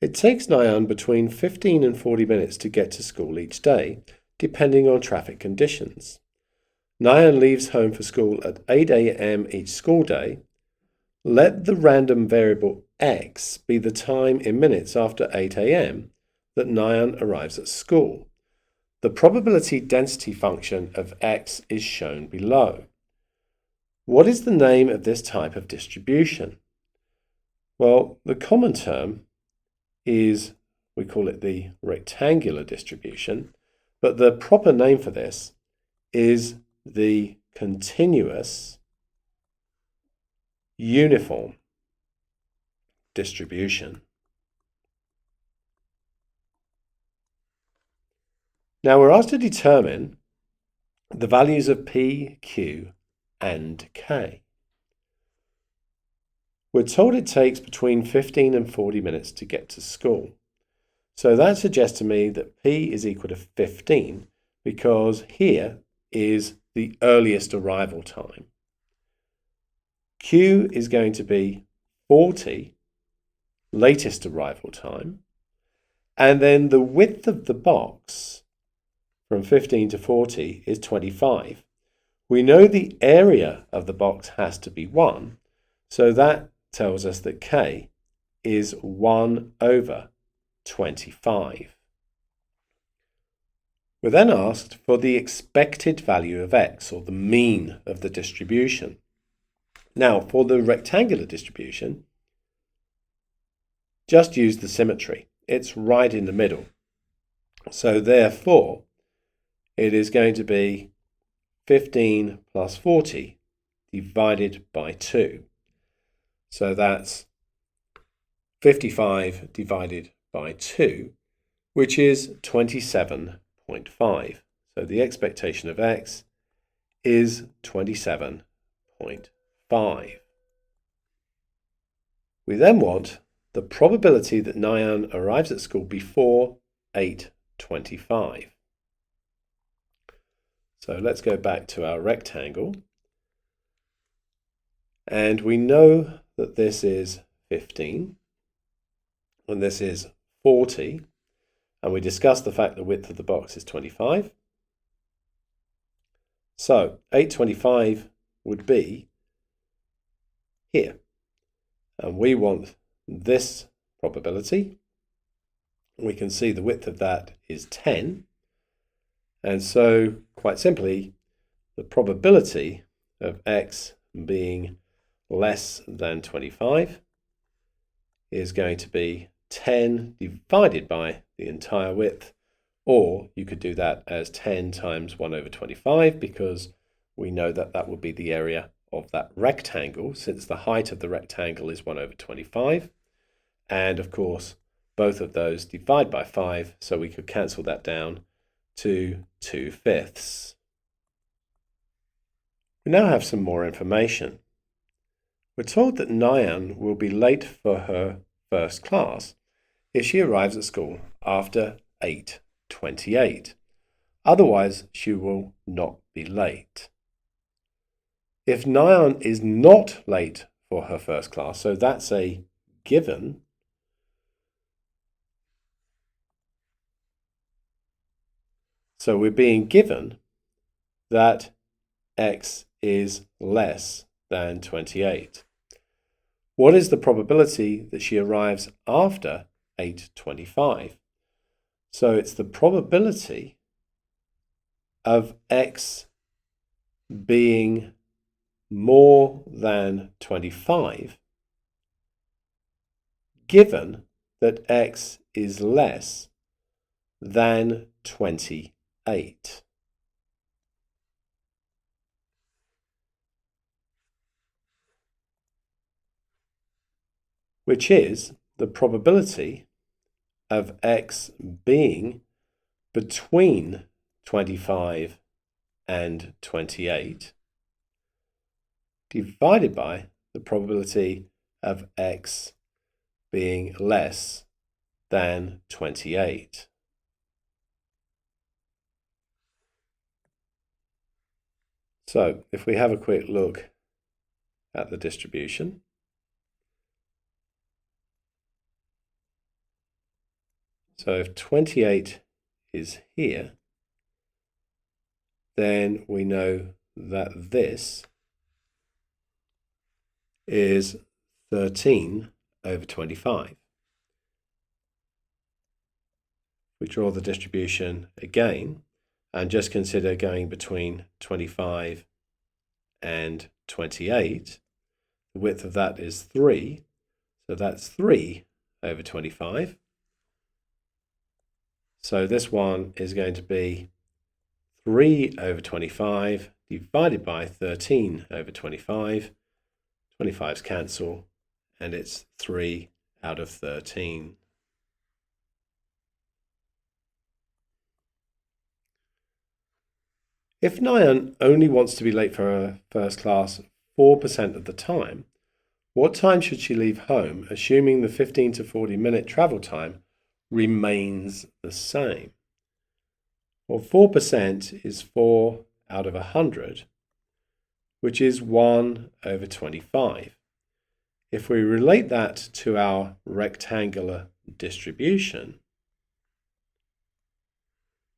It takes Nyan between 15 and 40 minutes to get to school each day, depending on traffic conditions. Nyan leaves home for school at 8 a.m. each school day. Let the random variable x be the time in minutes after 8 a.m. that Nyan arrives at school. The probability density function of x is shown below. What is the name of this type of distribution? Well, the common term is, we call it the rectangular distribution, but the proper name for this is the continuous uniform distribution. Now we're asked to determine the values of P, Q, and K. We're told it takes between 15 and 40 minutes to get to school. So that suggests to me that P is equal to 15 because here is the earliest arrival time. Q is going to be 40, latest arrival time. And then the width of the box from 15 to 40 is 25. We know the area of the box has to be 1, so that tells us that K is 1 over 25. We're then asked for the expected value of x, or the mean of the distribution. Now, for the rectangular distribution, just use the symmetry. It's right in the middle. So therefore, it is going to be 15 plus 40 divided by 2. So that's 55 divided by 2, which is 27.5. So the expectation of x is 27.5. We then want the probability that Nyan arrives at school before 8:25. So let's go back to our rectangle. And we know that this is 15, and this is 40, and we discussed the fact the width of the box is 25. So 8:25 would be here, and we want this probability. We can see the width of that is 10, and so quite simply the probability of x being less than 25 is going to be 10 divided by the entire width, or you could do that as 10 times 1 over 25 because we know that that would be the area of that rectangle since the height of the rectangle is 1 over 25, and of course both of those divide by 5, so we could cancel that down to 2/5. We now have some more information. We're told that Nyan will be late for her first class if she arrives at school after 8:28. Otherwise, she will not be late. If Nyan is not late for her first class, so that's a given, so we're being given that x is less than 28. What is the probability that she arrives after 8:25? So it's the probability of x being more than 25, given that x is less than 28. Which is the probability of x being between 25 and 28 divided by the probability of x being less than 28. So if we have a quick look at the distribution, So if 28 is here, then we know that this is 13 over 25. We draw the distribution again and just consider going between 25 and 28. The width of that is 3, so that's 3 over 25. So this one is going to be 3 over 25 divided by 13 over 25. 25's cancel, and it's 3 out of 13. If Nyan only wants to be late for her first class 4% of the time, what time should she leave home, assuming the 15 to 40 minute travel time remains the same? Well, 4% is 4 out of 100, which is 1 over 25. If we relate that to our rectangular distribution,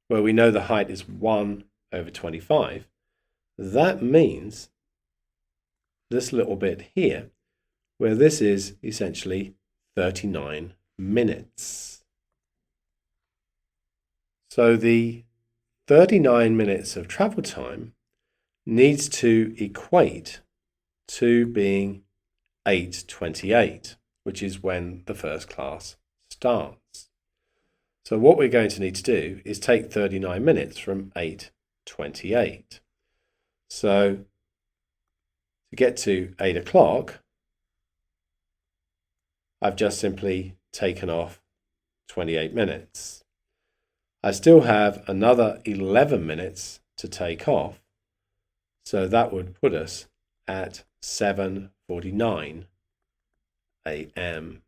where we know the height is 1 over 25, that means this little bit here, where this is essentially 39 minutes. So the 39 minutes of travel time needs to equate to being 8:28, which is when the first class starts. So what we're going to need to do is take 39 minutes from 8:28. So to get to 8 o'clock, I've just simply taken off 28 minutes. I still have another 11 minutes to take off, so that would put us at 7:49 a.m.